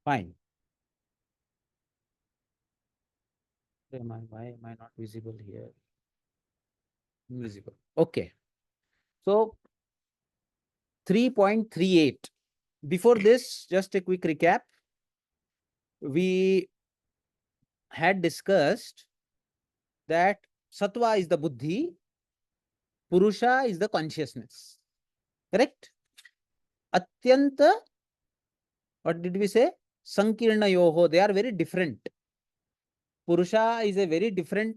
Fine. Why am I not visible here? Invisible. Okay. So 3.38. Before this, just a quick recap. We had discussed that Sattva is the buddhi, Purusha is the consciousness. Correct? Atyanta, what did we say? Sankirna yoho, they are very different. Purusha is a very different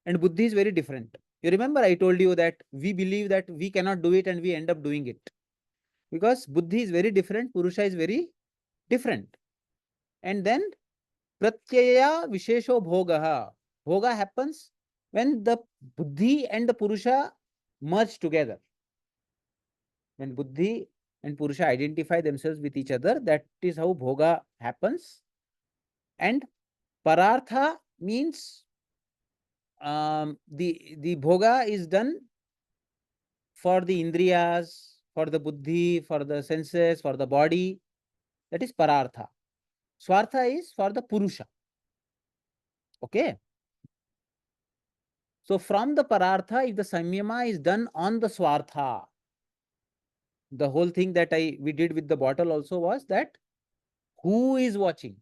and buddhi is very different. You remember I told you that we believe that we cannot do it and we end up doing it. Because buddhi is very different, Purusha is very different. And then pratyaya vishesho bhogaha. Bhoga happens when the buddhi and the Purusha merge together. When buddhi and Purusha identify themselves with each other, that is how bhoga happens. And parartha means the bhoga is done for the indriyas, for the buddhi, for the senses, for the body. That is parartha. Swartha is for the Purusha. Okay. So from the parartha, if the samyama is done on the swartha, the whole thing that we did with the bottle also was that who is watching?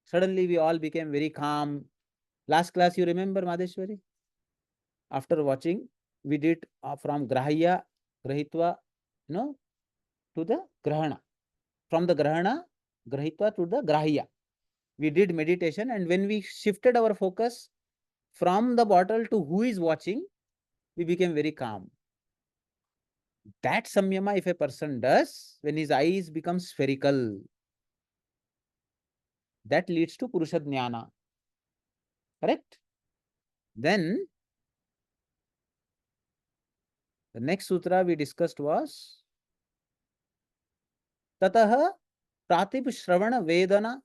Suddenly we all became very calm. Last class, you remember, Madheshwari? After watching, we did from grahya, grahitva, to the grahana. From the grahana, grahitva to the grahya. We did meditation, and when we shifted our focus from the bottle to who is watching, we became very calm. That samyama, if a person does, when his eyes become spherical, that leads to Purusha Jnana. Correct? Then the next sutra we discussed was Tataha Pratip Shravana Vedana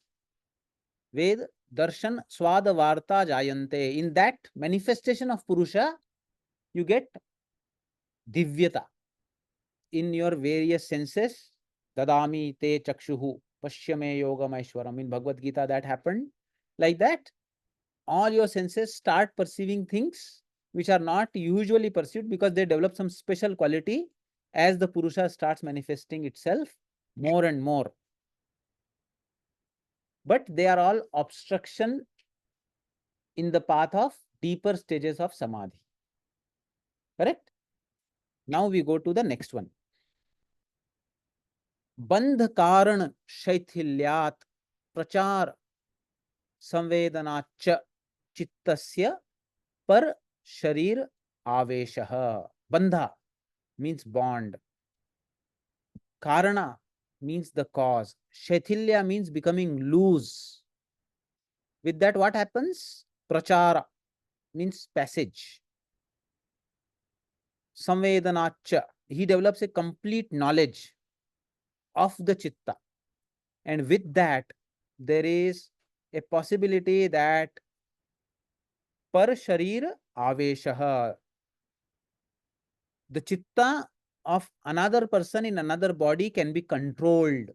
Ved Darshan Swada Varta Jayante. In that manifestation of Purusha, you get Divyata in your various senses. Dadami te chakshuhu pashyame yogam aishwaram. In Bhagavad Gita, that happened like that. All your senses start perceiving things which are not usually perceived because they develop some special quality as the Purusha starts manifesting itself more and more. But they are all obstruction in the path of deeper stages of Samadhi. Correct? Now we go to the next one. Bandh Karan Shaithilyat Prachar Samvedanacha Chittasya Par Sharir Aveshaha. Bandha means bond. Karana means the cause. Shaithilya means becoming loose. With that, what happens? Prachara means passage. Samvedanacha, he develops a complete knowledge of the chitta. And with that, there is a possibility that par sharir aveshaha, the chitta of another person in another body can be controlled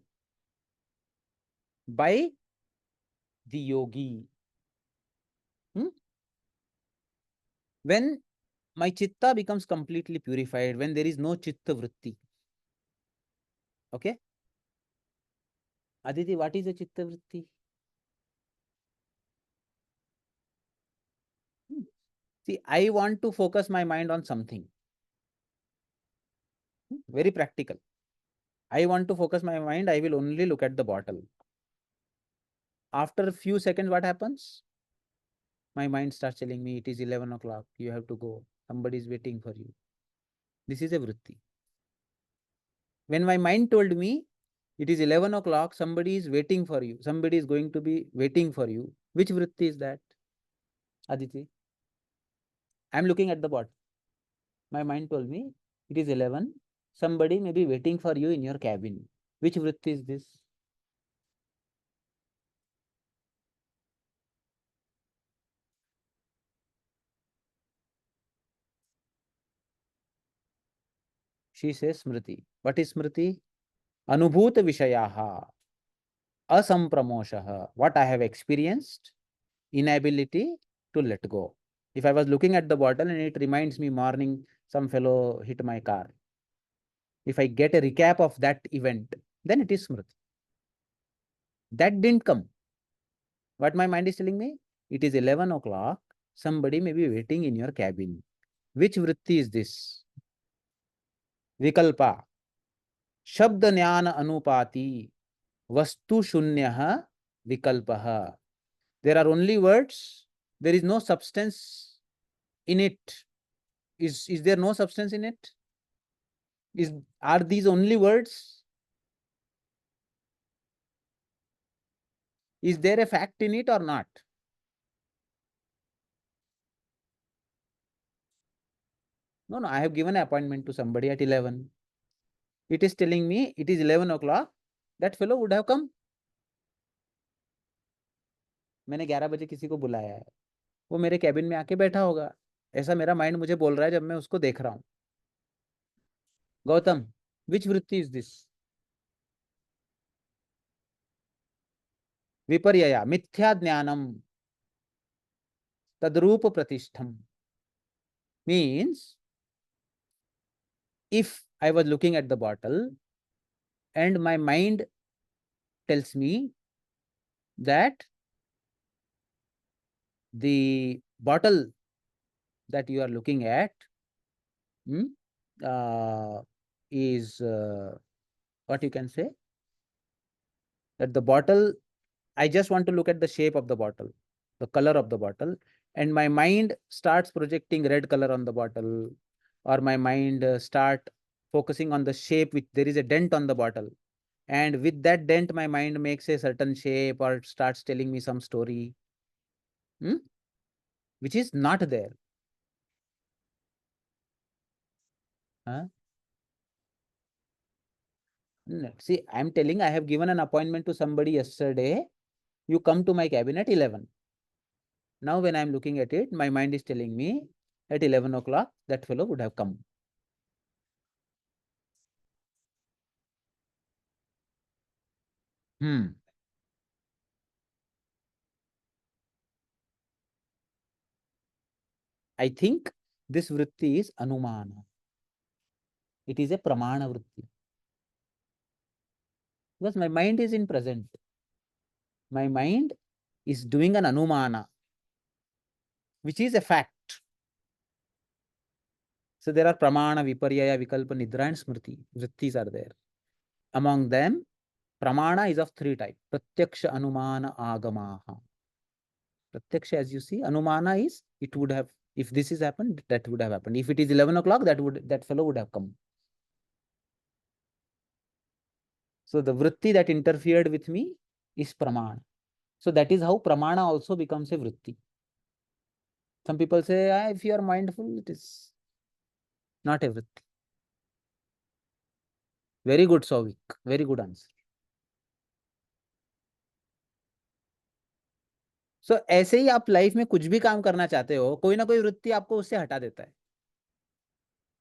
by the yogi. When my chitta becomes completely purified, when there is no chitta vritti. Okay? Aditi, what is a chitta vritti? See, I want to focus my mind on something. Very practical. I want to focus my mind, I will only look at the bottle. After a few seconds, what happens? My mind starts telling me it is 11 o'clock, you have to go. Somebody is waiting for you. This is a vritti. When my mind told me it is 11 o'clock, somebody is waiting for you, somebody is going to be waiting for you, which vritti is that? Aditi? I am looking at the bottle. My mind told me it is 11. Somebody may be waiting for you in your cabin. Which vritti is this? She says Smriti. What is Smriti? Anubhuta Vishayaha. Asampramoshaha, what I have experienced, inability to let go. If I was looking at the bottle and it reminds me morning some fellow hit my car, if I get a recap of that event, then it is smriti. That didn't come. What my mind is telling me? It is 11 o'clock. Somebody may be waiting in your cabin. Which vritti is this? Vikalpa. Shabda jnana anupati. Vastu shunyah vikalpaha. There are only words. There is no substance in it. Is there no substance in it? Are these only words? Is there a fact in it or not? No, no, I have given an appointment to somebody at 11. It is telling me it is 11 o'clock. That fellow would have come. मैंने 11 बजे किसी को बुलाया है, वो मेरे cabin में आके बैठा होगा, ऐसा मेरा माइंड मुझे बोल रहा है जब मैं उसको देख रहा हूं. गौतम, which वृत्ति is this? विपर्यया मिथ्या ज्ञानम तद्रूप प्रतिष्ठम. Means if I was looking at the bottle and my mind tells me that the bottle that you are looking at is what you can say, that the bottle, I just want to look at the shape of the bottle, the color of the bottle, and my mind starts projecting red color on the bottle, or my mind start focusing on the shape, which there is a dent on the bottle, and with that dent my mind makes a certain shape or starts telling me some story, which is not there. Huh? See, I am telling, I have given an appointment to somebody yesterday. You come to my cabin at 11. Now when I am looking at it, my mind is telling me at 11 o'clock that fellow would have come. I think this vritti is anumana. It is a pramana vritti. Because my mind is in present. My mind is doing an anumana, which is a fact. So there are pramana, viparyaya, vikalpa, nidra and smriti. Vrittis are there. Among them, pramana is of three types. Pratyaksha, anumana, agamaha. Pratyaksha, as you see, anumana is, it would have, if this is happened, that would have happened. If it is 11 o'clock, that fellow would have come. So the vritti that interfered with me is pramana. So that is how pramana also becomes a vritti. Some people say, if you are mindful, it is not a vritti. Very good, Souvik. Very good answer. So ऐसे ही आप life में कुछ भी काम करना चाहते हो, कोई ना कोई वृत्ति आपको उससे हटा देता है.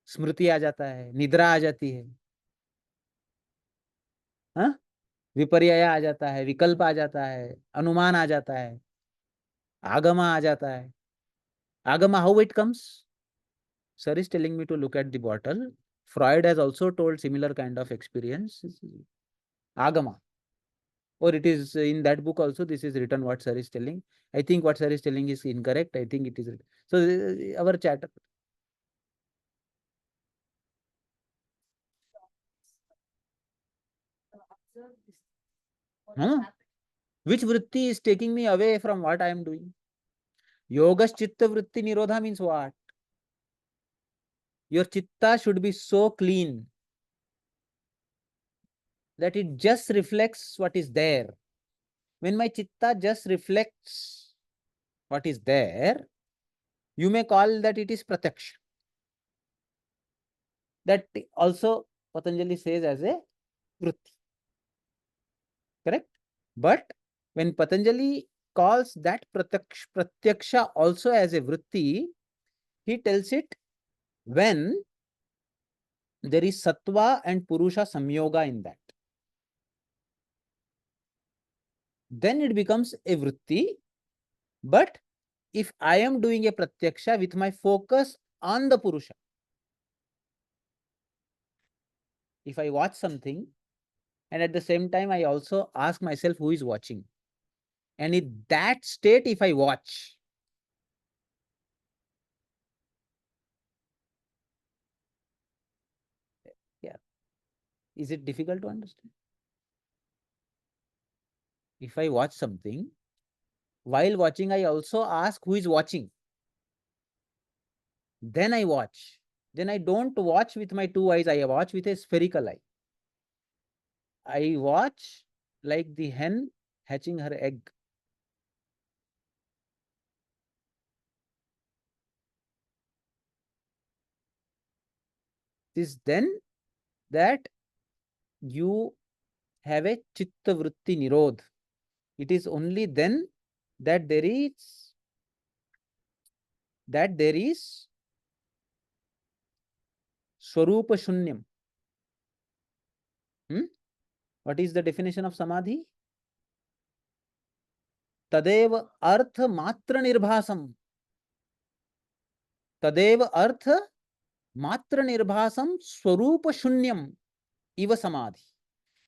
स्मृति आ जाता है, निद्रा आ जाती है, हाँ, विपर्यय आ जाता है, विकल्प आ जाता है, अनुमान आ जाता है, आगमा आ जाता है. Agama, how it comes? Sir is telling me to look at the bottle. Freud has also told similar kind of experience. Agama. Or it is in that book also, this is written what sir is telling. I think what sir is telling is incorrect. I think it is. So our chat. Huh? Which vritti is taking me away from what I am doing? Yoga chitta vritti nirodha means what? Your chitta should be so clean that it just reflects what is there. When my chitta just reflects what is there, you may call that it is pratyaksha. That also Patanjali says as a vritti. Correct? But when Patanjali calls that pratyaksha also as a vritti, he tells it when there is sattva and purusha samyoga in that. then it becomes a vritti. But if I am doing a pratyaksha with my focus on the Purusha, if I watch something and at the same time I also ask myself who is watching, and in that state, if I watch, yeah, is it difficult to understand? If I watch something, while watching, I also ask who is watching. Then I watch. Then I don't watch with my two eyes, I watch with a spherical eye. I watch like the hen hatching her egg. It is then that you have a chitta vritti nirodh. It is only then that there is swarupa shunyam. What is the definition of samadhi? तदेव अर्थ मात्र निर्भासम. तदेव अर्थ मात्र निर्भासम स्वरूप शून्यम इव समाधि.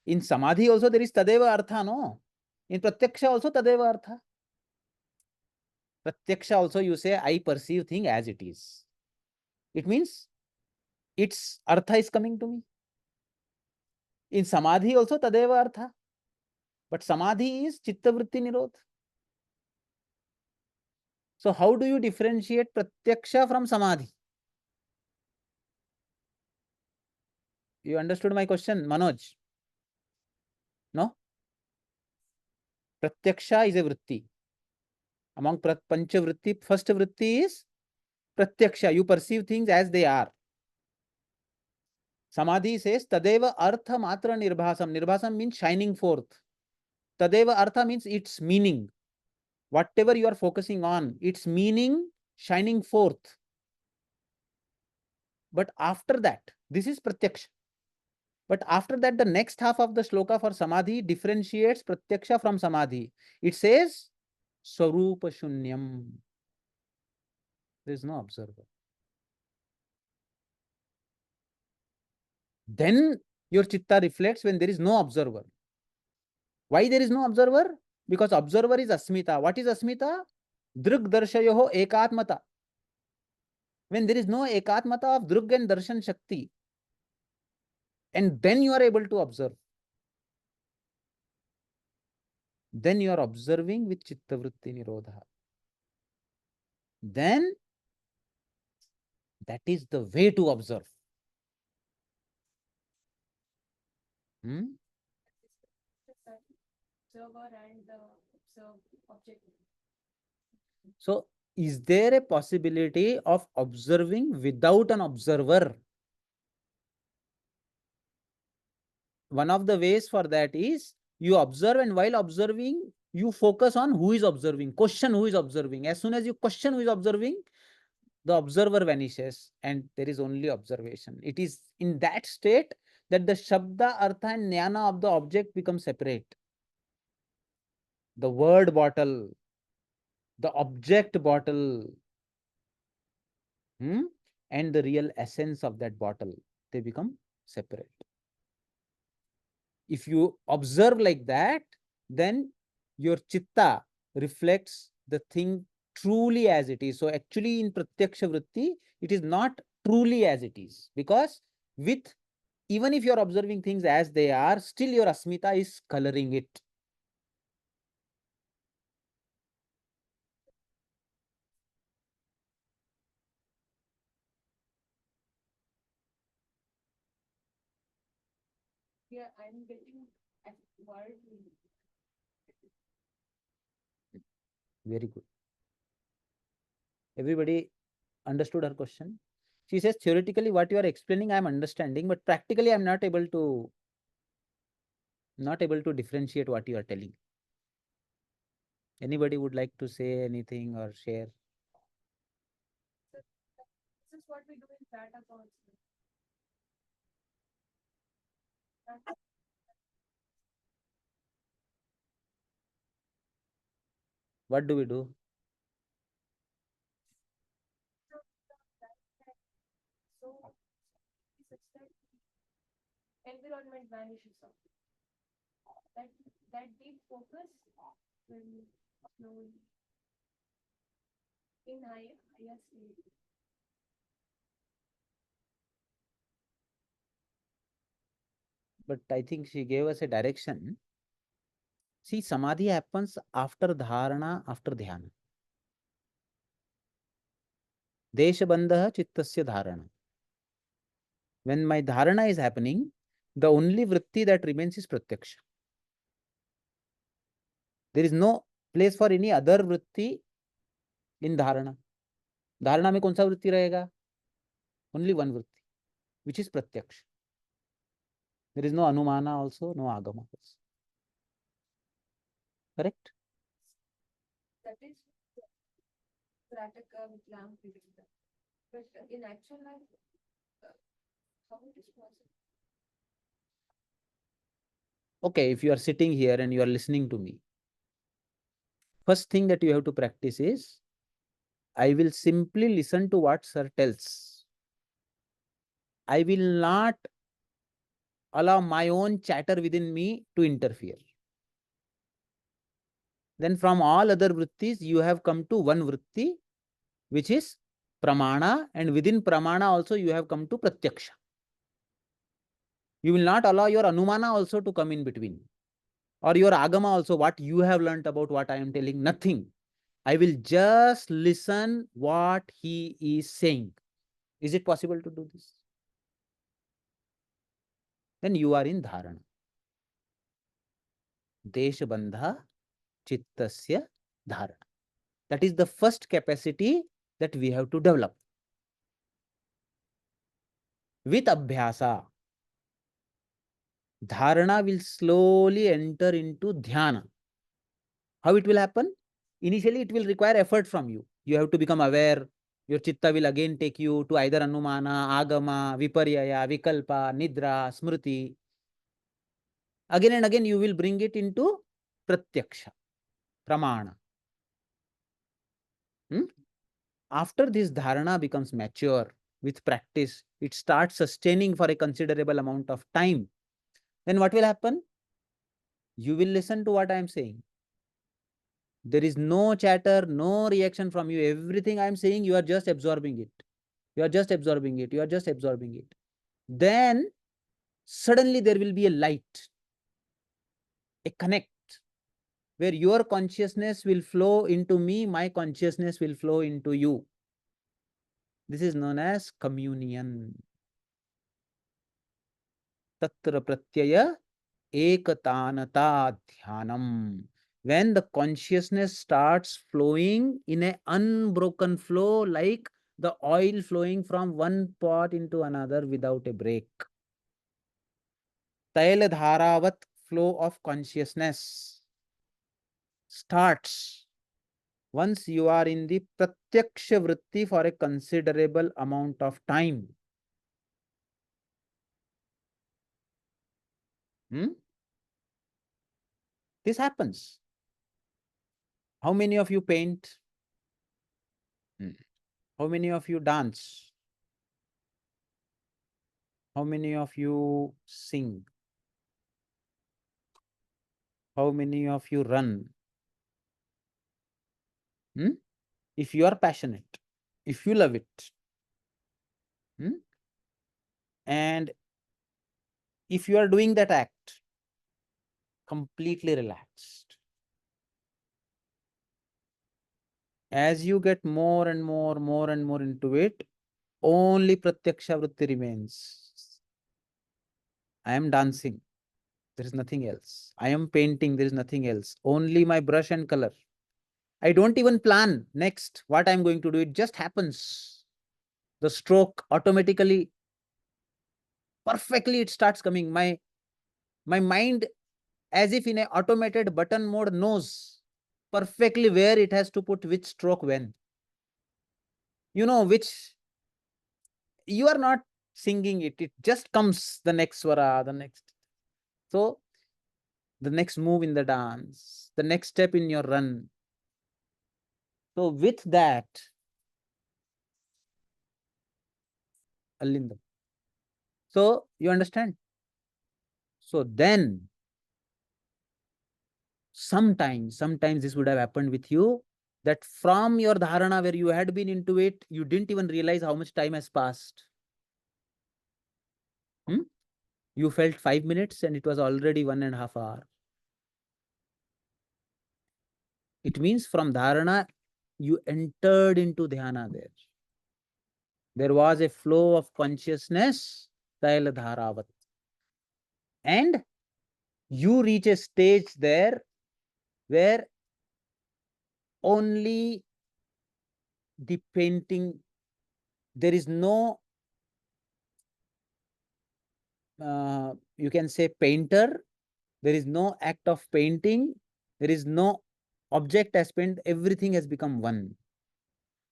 In samadhi also there is tadeva artha, no? In pratyaksha also tadeva artha. Pratyaksha also you say I perceive thing as it is. It means its artha is coming to me. In samadhi also tadeva artha. But samadhi is chitta vritti nirodh. So how do you differentiate pratyaksha from samadhi? You understood my question, Manoj? No? Pratyaksha is a vritti. Among pancha vritti, first vritti is pratyaksha. You perceive things as they are. Samadhi says tadeva artha matra nirbhasam. Nirbhasam means shining forth. Tadeva artha means its meaning. Whatever you are focusing on, its meaning shining forth. But after that, this is pratyaksha. But after that, the next half of the shloka for samadhi differentiates pratyaksha from samadhi. It says swarupa shunyam. There is no observer. Then your chitta reflects when there is no observer. Why there is no observer? Because observer is asmita. What is asmita? Drug darshayoho ekatmata. When there is no ekatmata of drug and darshan shakti, and then you are able to observe. Then you are observing with chitta vritti nirodha. Then that is the way to observe. Hmm? So, is there a possibility of observing without an observer? One of the ways for that is you observe, and while observing, you focus on who is observing. Question who is observing. As soon as you question who is observing, the observer vanishes and there is only observation. It is in that state that the Shabda, Artha and Jnana of the object become separate. The word bottle, the object bottle, and the real essence of that bottle, they become separate. If you observe like that, then your chitta reflects the thing truly as it is. So actually in Pratyaksha Vritti, it is not truly as it is, because with even if you are observing things as they are, still your asmita is coloring it. Yeah, I'm getting word. Very good. Everybody understood her question? She says, theoretically, what you are explaining, I am understanding, but practically, I am not able to differentiate what you are telling. Anybody would like to say anything or share? This is what we do in Tata also. what do we do? So, such that environment vanishes off. That deep focus will slowly in higher state. But I think she gave us a direction. See, samadhi happens after dharana, after dhyana. Deshabandha chittasya dharana. When my dharana is happening, the only vritti that remains is pratyaksha. There is no place for any other vritti in dharana. Dharana में कौन सा वृत्ति रहेगा? Only one vritti, which is pratyaksha. There is no anumana also, no agama also. Correct? That is Prataka with lamp. But in actual life, how it is possible? Okay, if you are sitting here and you are listening to me, first thing that you have to practice is, I will simply listen to what sir tells. I will not allow my own chatter within me to interfere. Then from all other vrittis, you have come to one vritti, which is pramana, and within pramana also you have come to pratyaksha. You will not allow your anumana also to come in between, or your agama also, what you have learnt about what I am telling, nothing. I will just listen what he is saying. Is it possible to do this? Then you are in dharana. Deshabandha chittasya dharana. That is the first capacity that we have to develop. With abhyasa, dharana will slowly enter into dhyana. How it will happen? Initially, it will require effort from you. You have to become aware. Your chitta will again take you to either anumana, agama, viparyaya, vikalpa, nidra, smriti. Again and again, you will bring it into pratyaksha, pramana. After this dharana becomes mature with practice, it starts sustaining for a considerable amount of time. Then what will happen? You will listen to what I am saying. There is no chatter, no reaction from you. Everything I am saying, you are just absorbing it. You are just absorbing it. You are just absorbing it. Then suddenly there will be a light, a connect, where your consciousness will flow into me, my consciousness will flow into you. This is known as communion. Tatra pratyaya ekatanata dhyanam. When the consciousness starts flowing in an unbroken flow, like the oil flowing from one pot into another without a break. Taila dharavat flow of consciousness starts once you are in the pratyaksha vritti for a considerable amount of time. This happens. How many of you paint? How many of you dance? How many of you sing? How many of you run? If you are passionate, if you love it, and if you are doing that act completely relaxed, as you get more and more into it, only pratyaksha vritti remains. I am dancing, there is nothing else. I am painting, there is nothing else. Only my brush and color. I don't even plan next what I'm going to do. It just happens. The stroke automatically, perfectly, it starts coming. My mind, as if in a automated button mode, knows perfectly where it has to put which stroke when. You know which, you are not singing it. It just comes, the next swara, the next. So the next move in the dance, the next step in your run, So with that, Alindam. So you understand? So then sometimes this would have happened with you, that from your dharana where you had been into it, you didn't even realize how much time has passed. You felt 5 minutes and it was already 1.5 hours. It means from dharana, you entered into dhyana there. There was a flow of consciousness, tail dharavat. And you reach a stage there where only the painting, there is no, you can say painter, there is no act of painting, there is no object as paint, everything has become one.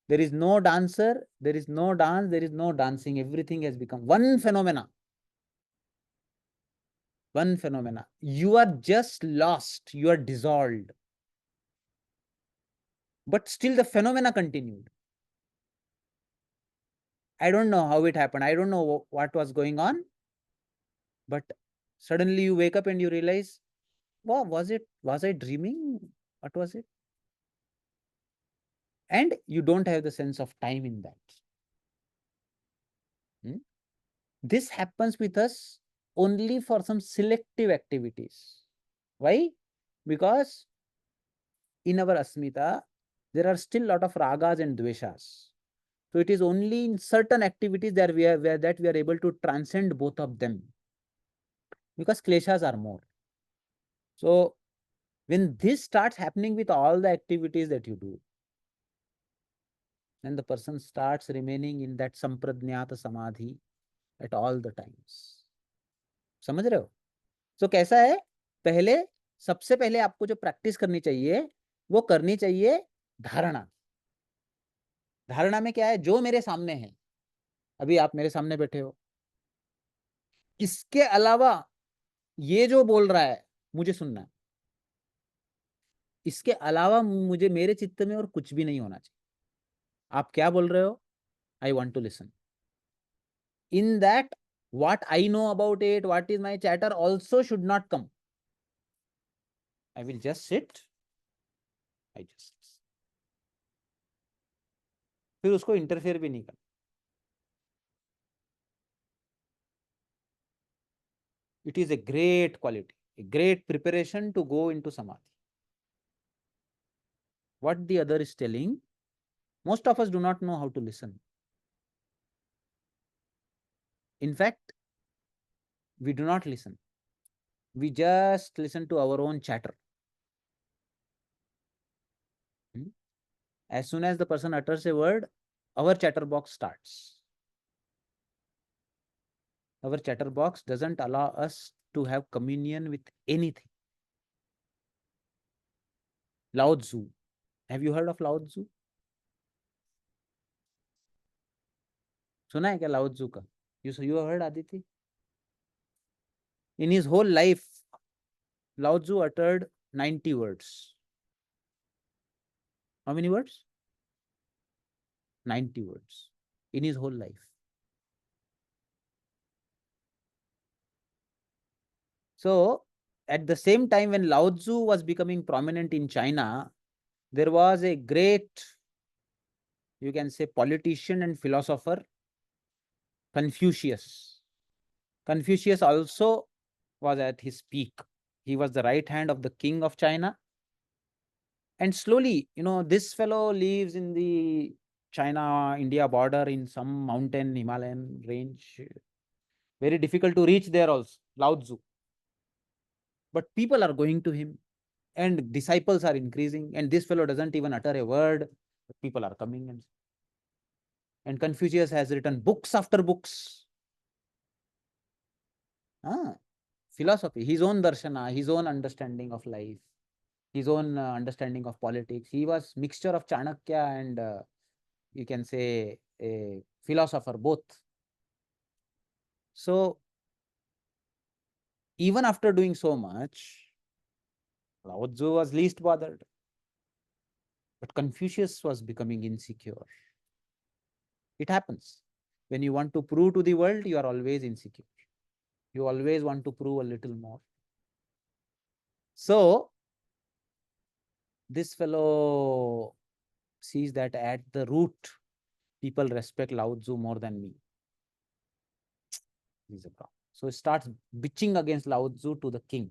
There is no dancer, there is no dance, there is no dancing, everything has become one phenomena. One phenomena. You are just lost, you are dissolved. But still the phenomena continued. I don't know how it happened. I don't know what was going on. But suddenly you wake up and you realize, wow, was I dreaming? What was it? And you don't have the sense of time in that. This happens with us only for some selective activities. Why? Because in our asmita, there are still a lot of ragas and dveshas. So it is only in certain activities that we are able to transcend both of them, because kleshas are more. So when this starts happening with all the activities that you do, then the person starts remaining in that sampradnyata samadhi at all the times. समझ रहे हो? So कैसा है? पहले, सबसे पहले आपको जो प्रैक्टिस करनी चाहिए, वो करनी चाहिए धारणा. धारणा में क्या है? जो मेरे सामने है, अभी आप मेरे सामने बैठे हो, इसके अलावा ये जो बोल रहा है मुझे सुनना है. इसके अलावा मुझे मेरे चित्त में और कुछ भी नहीं होना चाहिए. आप क्या बोल रहे हो? I want to listen. In that, what I know about it, what is my chatter also should not come. I will just sit. I just. फिर उसको इंटरफेयर भी नहीं करना. It is a great quality, a great preparation to go into samadhi. What the other is telling, most of us do not know how to listen. In fact, we do not listen. We just listen to our own chatter. As soon as the person utters a word, our chatterbox starts. Our chatterbox doesn't allow us to have communion with anything. Lao Tzu. Have you heard of Lao Tzu? सुना है क्या लाओ त्जू का? You heard, Aditi? In his whole life, Lao Tzu uttered 90 words. How many words? 90 words in his whole life. So, at the same time when Lao Tzu was becoming prominent in China, there was a great, you can say, politician and philosopher, Confucius. Confucius also was at his peak. He was the right hand of the king of China. And slowly, this fellow lives in the China-India border in some mountain Himalayan range. Very difficult to reach there also, Lao Tzu. But people are going to him and disciples are increasing, and this fellow doesn't even utter a word, but people are coming. And Confucius has written books after books. Philosophy, his own darshana, his own understanding of life, his own understanding of politics. He was mixture of Chanakya and you can say a philosopher, both. So even after doing so much, Lao Tzu was least bothered. But Confucius was becoming insecure. It happens. When you want to prove to the world, you are always insecure. You always want to prove a little more. So this fellow sees that at the root, people respect Lao Tzu more than me. This is a problem. So he starts bitching against Lao Tzu to the king.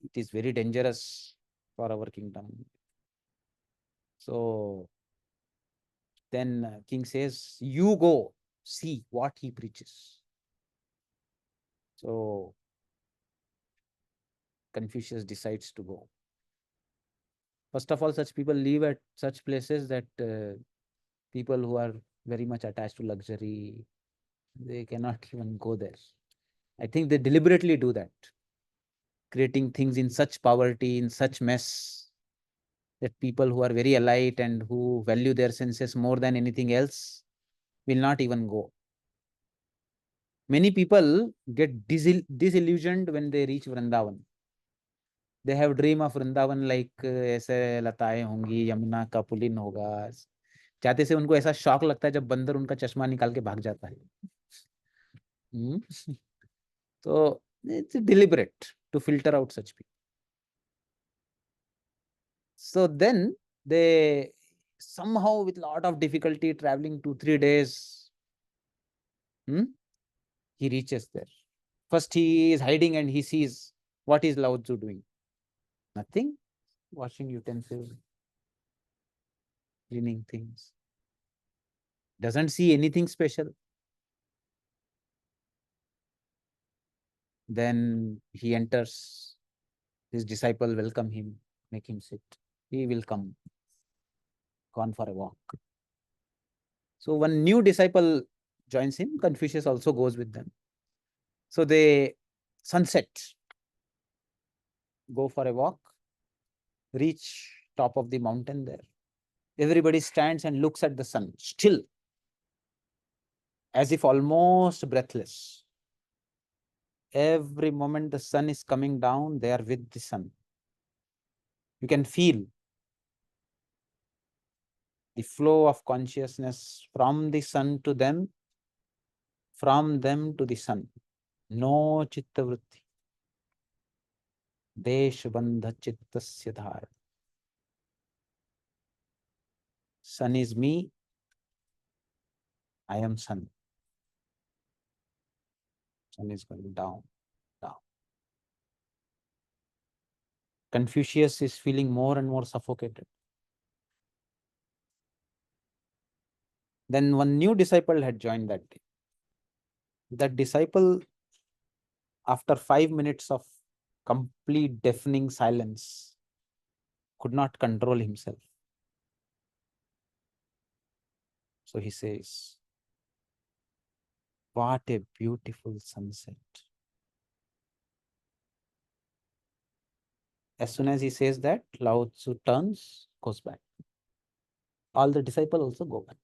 It is very dangerous for our kingdom. So then king says, you go see what he preaches. So Confucius decides to go. First of all, such people live at such places that people who are very much attached to luxury, they cannot even go there. I think they deliberately do that, creating things in such poverty, in such mess, that people who are very elite and who value their senses more than anything else will not even go. Many people get disillusioned when they reach Vrindavan. They have dream of Vrindavan like ऐसे लताएं होंगी, यमुना का pooling होगा. जाते से उनको ऐसा शौक लगता है जब बंदर उनका चश्मा निकाल के भाग जाता है. So it's deliberate to filter out such people. So then they somehow, with lot of difficulty, traveling 2-3 days, he reaches there. First he is hiding and he sees what is Lao Tzu doing. Nothing. Washing utensils, cleaning things. Doesn't see anything special. Then he enters. His disciple welcome him, make him sit. He will come. Gone for a walk. So one new disciple joins him. Confucius also goes with them. So they sunset, go for a walk, reach top of the mountain there. Everybody stands and looks at the sun, still, as if almost breathless. Every moment the sun is coming down, they are with the sun. You can feel the flow of consciousness from the sun to them, from them to the sun. No chitta vritti. Desh bandha chittasya dhara. Sun is me, I am sun. Sun is going down, down. Confucius is feeling more and more suffocated. Then one new disciple had joined that day. That disciple, after 5 minutes of complete deafening silence, could not control himself. So he says, what a beautiful sunset. As soon as he says that, Lao Tzu turns, goes back. All the disciples also go back.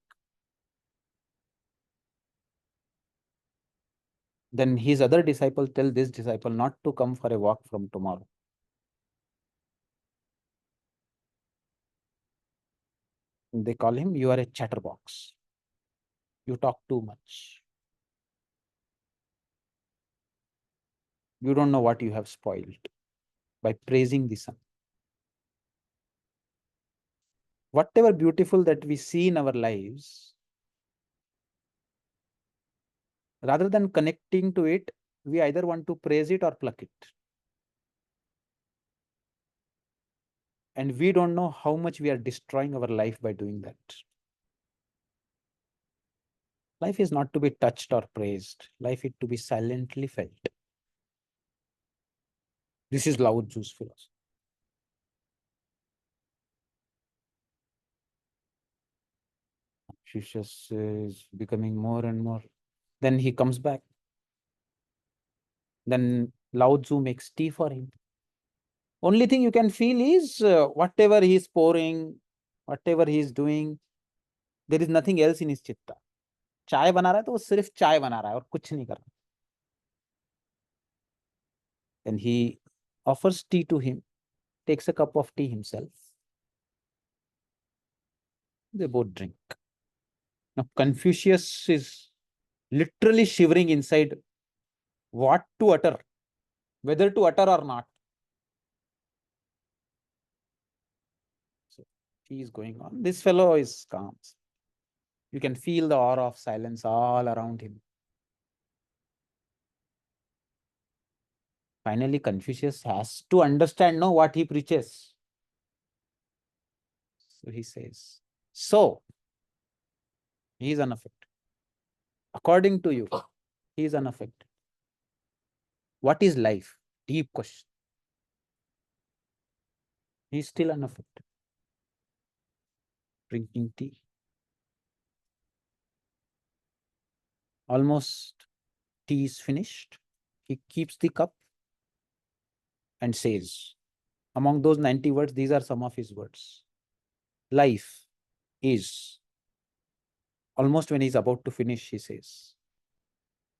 Then his other disciple tell this disciple not to come for a walk from tomorrow. They call him, you are a chatterbox. You talk too much. You don't know what you have spoiled by praising the sun. Whatever beautiful that we see in our lives, rather than connecting to it, we either want to praise it or pluck it. And we don't know how much we are destroying our life by doing that. Life is not to be touched or praised. Life is to be silently felt. This is Lao Tzu's philosophy. Confucius is becoming more and more. Then he comes back. Then Lao Tzu makes tea for him. Only thing you can feel is whatever he is pouring, whatever he is doing, there is nothing else in his chitta. चाय बना रहा है तो वो सिर्फ चाय बना रहा है और कुछ नहीं कर रहा. Then he offers tea to him, takes a cup of tea himself, They both drink. Now, Confucius is literally shivering inside what to utter, whether to utter or not. So he is going on. This fellow is calm. You can feel the aura of silence all around him. Finally, Confucius has to understand now what he preaches. So he says, so he is unaffected. According to you, he is unaffected. What is life? Deep question. He is still unaffected. Drinking tea. Almost tea is finished. He keeps the cup and says, among those 90 words, these are some of his words. Life is, almost when he's about to finish, he says,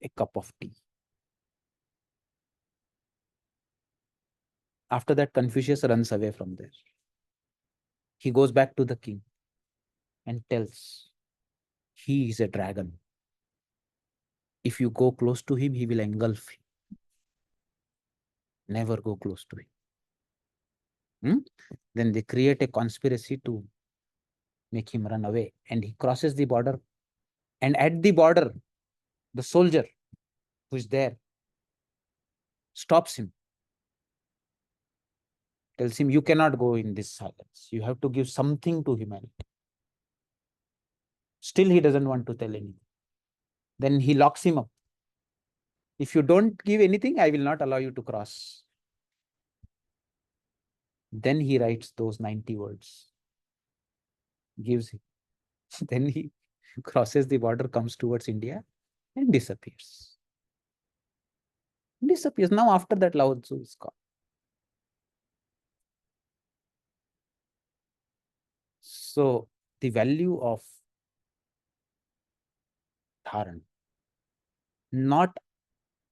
a cup of tea. After that, Confucius runs away from there. He goes back to the king and tells, he is a dragon. If you go close to him, he will engulf you. Never go close to him. Then they create a conspiracy to make him run away. And he crosses the border. And at the border, the soldier who is there stops him, tells him, you cannot go in this silence. You have to give something to humanity. Still, he doesn't want to tell anything. Then he locks him up. If you don't give anything, I will not allow you to cross. Then he writes those 90 words, gives him. Then he crosses the border, comes towards India and disappears. Disappears. Now, after that, Lao Tzu is gone. So, the value of Dharan, not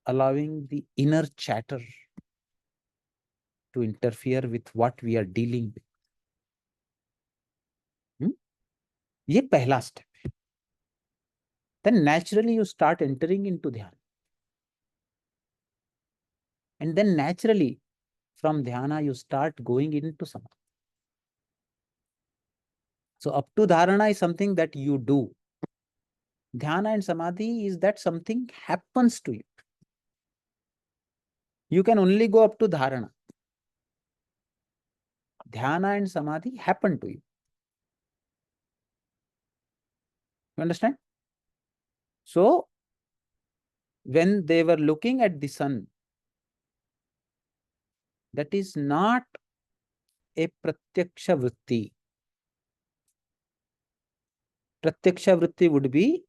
allowing the inner chatter to interfere with what we are dealing with. ये पहला step है. Then naturally you start entering into dhyana. And then naturally from dhyana you start going into samadhi. So up to dharana is something that you do. Dhyana and samadhi is that something happens to you. You can only go up to dharana. Dhyana and samadhi happen to you. You understand? So when they were looking at the sun, that is not a pratyaksha vritti. Pratyaksha vritti would be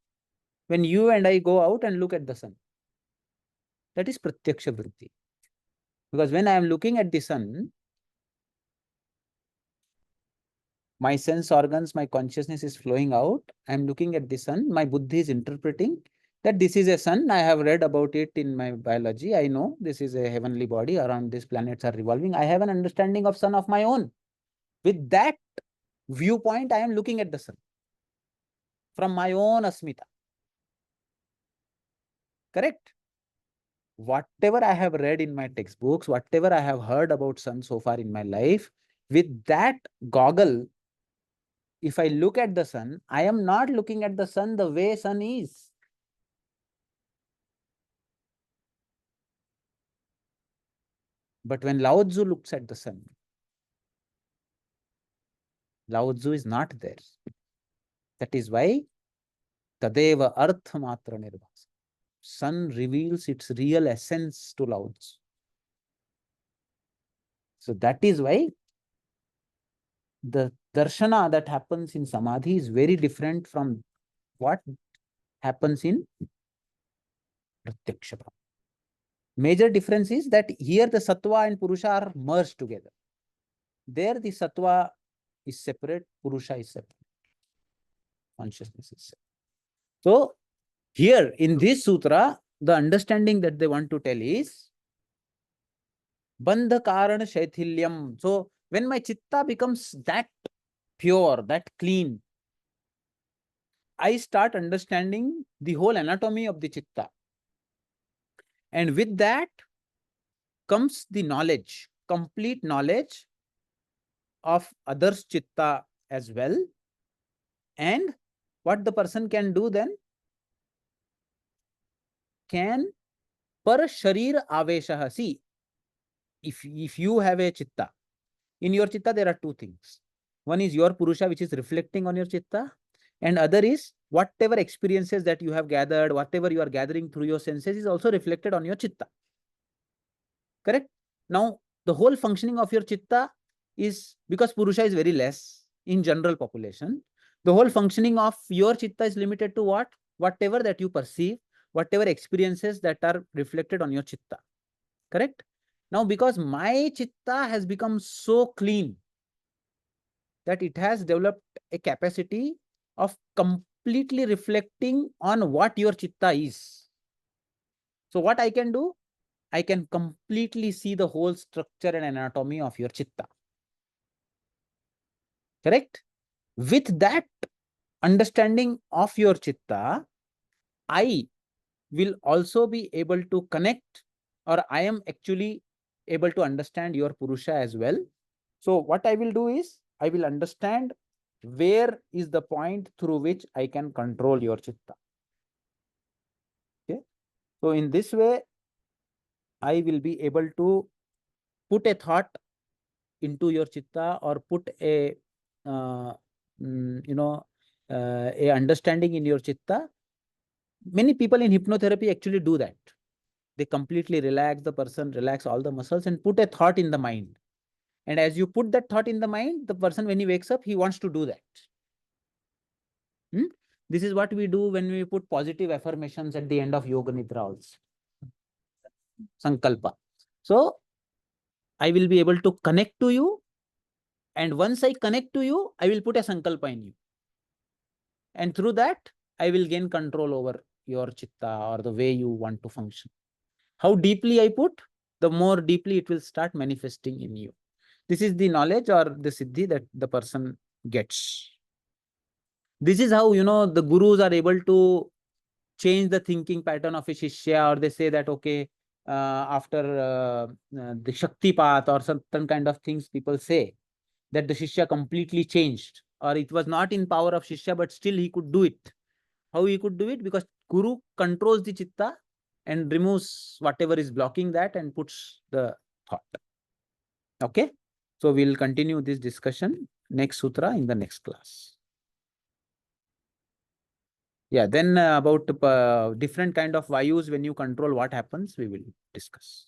when you and I go out and look at the sun. That is pratyaksha vritti. Because when I am looking at the sun, my sense organs, my consciousness is flowing out. I am looking at the sun. My buddhi is interpreting that this is a sun. I have read about it in my biology. I know this is a heavenly body. Around these planets are revolving. I have an understanding of sun of my own. With that viewpoint, I am looking at the sun from my own asmita. Correct? Whatever I have read in my textbooks, whatever I have heard about sun so far in my life, with that goggle, if I look at the sun, I am not looking at the sun the way sun is. But when Lao Tzu looks at the sun, Lao Tzu is not there. That is why Tadeva Artha Matra Nirbhasa. Sun reveals its real essence to Lao Tzu. So that is why the darshana that happens in samadhi is very different from what happens in pratyaksha. Major difference is that here the sattva and purusha are merged together. There the sattva is separate, purusha is separate, consciousness is separate. So here in this sutra, the understanding that they want to tell is bandha karana shaithilyam. So when my chitta becomes that pure, that clean, I start understanding the whole anatomy of the chitta. And with that comes the knowledge, complete knowledge of others' chitta as well. And what the person can do then? Can par sharir aveshah. See, if you have a chitta, in your chitta there are two things. One is your purusha, which is reflecting on your chitta, and other is whatever experiences that you have gathered, whatever you are gathering through your senses is also reflected on your chitta. Correct? Now, the whole functioning of your chitta is, because purusha is very less in general population, the whole functioning of your chitta is limited to what? Whatever that you perceive, whatever experiences that are reflected on your chitta. Correct? Now, because my chitta has become so clean that it has developed a capacity of completely reflecting on what your chitta is. So, what I can do? I can completely see the whole structure and anatomy of your chitta. Correct? With that understanding of your chitta, I will also be able to connect, or I am actually able to understand your purusha as well. So what I will do is, I will understand where is the point through which I can control your chitta. Okay. So in this way, I will be able to put a thought into your chitta, or put a you know a understanding in your chitta. Many people in hypnotherapy actually do that. They completely relax the person, relax all the muscles, and put a thought in the mind. And as you put that thought in the mind, the person, when he wakes up, he wants to do that. This is what we do when we put positive affirmations at the end of yoga nidra also. Sankalpa. So I will be able to connect to you, and once I connect to you, I will put a sankalpa in you. And through that, I will gain control over your chitta, or the way you want to function. How deeply I put, the more deeply it will start manifesting in you. This is the knowledge or the siddhi that the person gets. This is how, the gurus are able to change the thinking pattern of a shishya, or they say that, okay, after the Shakti path or certain kind of things, people say that the shishya completely changed, or it was not in power of shishya, but still he could do it. How he could do it? Because guru controls the chitta and removes whatever is blocking that and puts the thought. Okay. So we'll continue this discussion next sutra in the next class. Yeah, then about different kind of vayus, when you control, what happens, we will discuss.